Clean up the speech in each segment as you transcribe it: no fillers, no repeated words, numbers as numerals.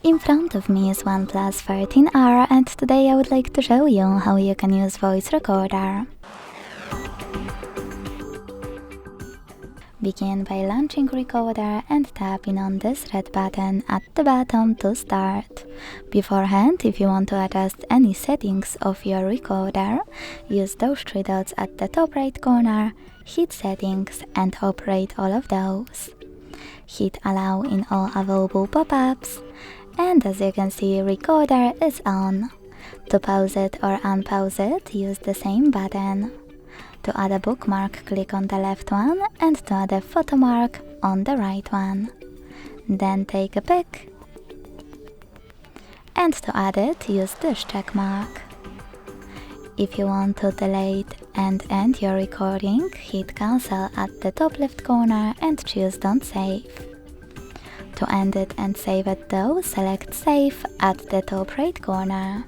In front of me is OnePlus 13R, and today I would like to show you how you can use voice recorder. Begin by launching recorder and tapping on this red button at the bottom to start. Beforehand, if you want to adjust any settings of your recorder, use those three dots at the top right corner, hit settings and operate all of those. Hit allow in all available pop-ups, and as you can see, recorder is on. To pause it or unpause it, use the same button. To add a bookmark, click on the left one, and to add a photo mark, on the right one. Then take a pic, and to add it, use this check mark. If you want to delete and end your recording, hit cancel at the top left corner and choose don't save. To end it and save it though, select save at the top right corner.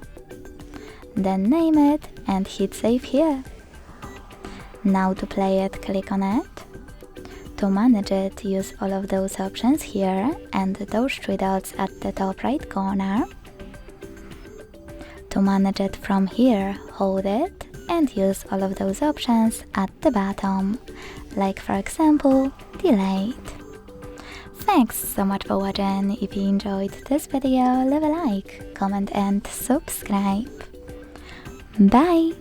Then name it and hit save here. Now to play it, click on it. To manage it, use all of those options here and those three dots at the top right corner. To manage it from here, hold it and use all of those options at the bottom, like for example, delete. Thanks so much for watching. If you enjoyed this video, leave a like, comment and subscribe. Bye!